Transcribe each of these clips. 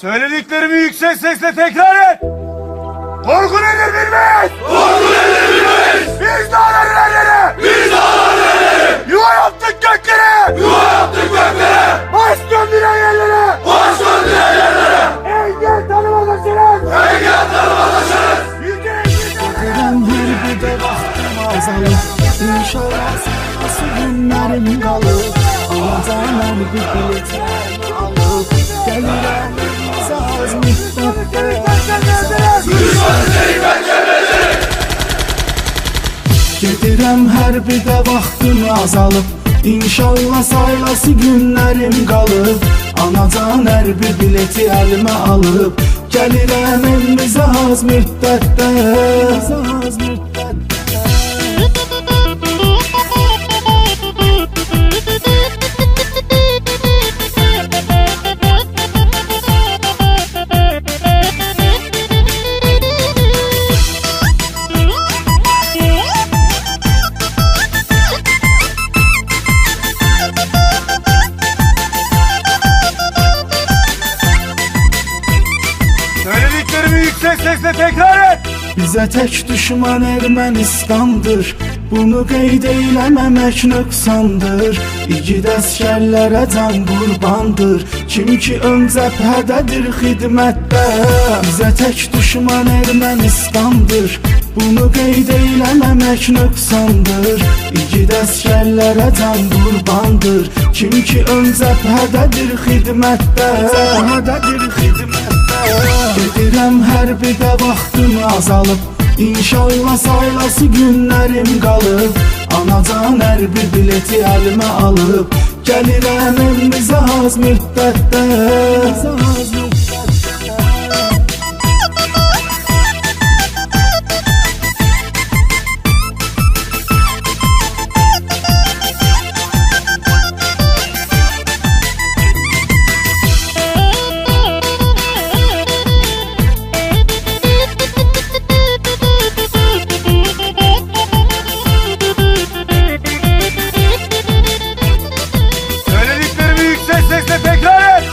Söylediklerimi yüksek sesle tekrar et. Korku nedir bilmeyiz. Korku nedir bilmeyiz. Biz dağların erleri. Biz dağların erleri. Yuva yaptık göklere. Yuva yaptık göklere. Baş döndüren yerlere. Baş döndüren yerlere. Engel tanımaz aşırız. Engel tanımaz aşarız. Getirəm hər bir də vaxtım azalır. İnşallah nasıl günlərim qalır. Alacağım hər bir biletimi alıb. Gəlirəm az müddətdə. Düşmanı seni pençeledik. Gedirəm hər bir də vaxtım azalıb. İnşallah saylası günlərim qalıb. Anacan hər bir bileti əlimə alıb. Gəlirəm evimizə az müddətdə. Az müddətdə. Söylediklerimi yüksek sesle tekrar et. Bizə tək düşman Ermənistandır. Bunu qeyd eyləməmək nöqsandır. İgid əskərlərə can qurbandır. Kim ki ön cəbhədədir xidmətdə. Bizə tək düşman Ermənistandır. Bunu qeyd eyləməmək nöqsandır. İgid əskərlərə can qurbandır. Kim ki ön cəbhədədir xidmətdə. Cəbhədədir xidmətdə. Gedirəm hər bir də vaxtım azalıb. İnşallah saylası günlərim qalıb. Anacan hər bir bileti əlimə alıb. Gəlirəm evimizə az müddətdə. Az müddətdə.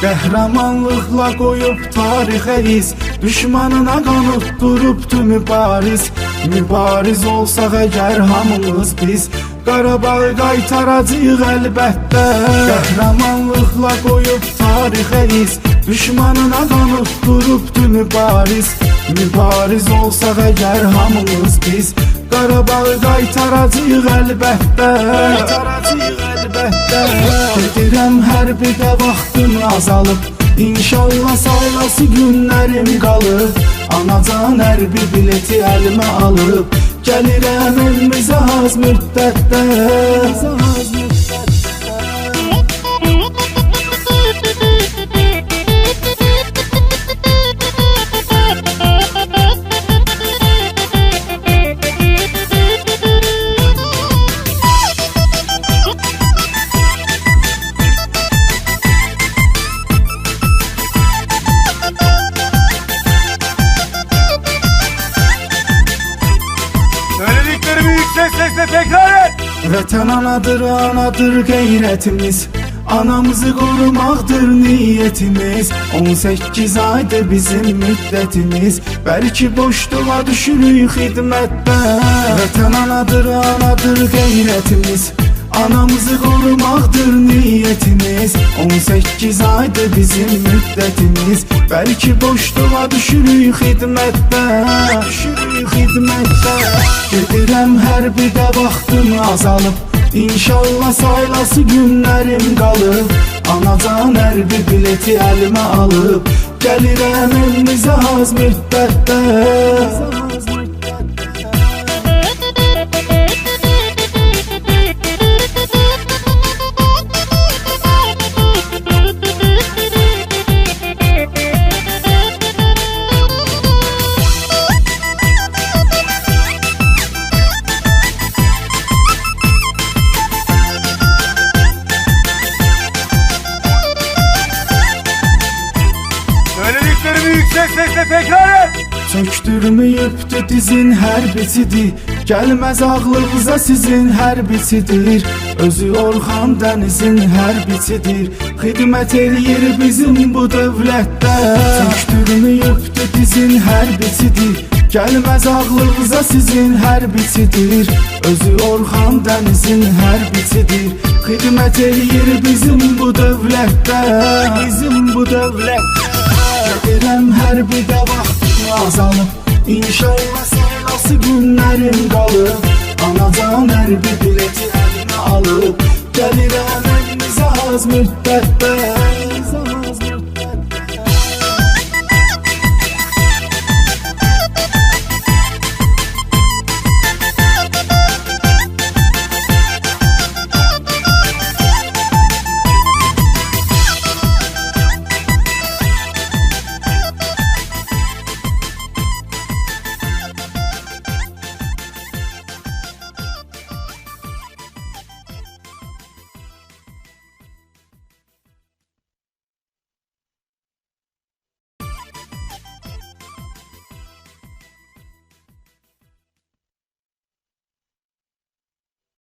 Qəhrəmanlıqla qoyub tarixə iz. Düşmanına qanıb durubdu mübariz. Mübariz olsaq əgər hamımız biz Qarabağı qaytaracağıq əlbəttə. Qəhrəmanlıqla qoyub tarixə iz. Düşmanına qanıb durubdu mübariz. Mübariz olsaq əgər hamımız biz Qarabağı qaytaracağıq əlbəttə. Qaytaracağıq əlbəttə. Gedirəm hər bir də vaxtım azalıb. İnşallah saylası günlərim qalıb. Anacan hər bir bileti əlimə alıb. Gəlirəm evimizə az müddətdə. Az müddətdə. Söylediklerimi yüksek sesle tekrar et. Vətən anadır, anadır qeyrətimiz. Anamızı qorumaqdır niyyətimiz. 18 aydır bizim müddətimiz. Bəlkə boşluğa düşürük xidmətdə. Vətən anadır, anadır qeyrətimiz. Anamızı qorumaqdır niyyətimiz. 18 aydır bizim müddətimiz. Bəlkə boşluğa düşürük xidmətdə. Düşürük xidmətdə. Gedirəm hər bir də vaxtım azalıb. İnşallah saylası günlərim qalıb. Anacan hər bir bileti əlimə alıb. Gəlirəm evimizə az müddətdə. Az müddətdə. Sözlerimi yüksek sesle tekrar et. Çöktürməyibdi dizin hərbisidir, gəlməz ağlınıza sizin hərbisidir. Özü Orxan Dənizin hərbisidir, xidmət eləyir bizim bu dövlətdə. Çöktürməyibdi dizin hərbisidir, gəlməz ağlınıza sizin hərbisidir. Özü Orxan Dənizin hərbisidir, xidmət eləyir bizim bu dövlətdə. Bizim bu dövlətdə. Gedirəm hərbidə vaxtım azalıb, İnşallah saylası günlərim qalıb. Anacan hərbi bileti əlimə alıb, gəlirəm evimizə az müddətdə.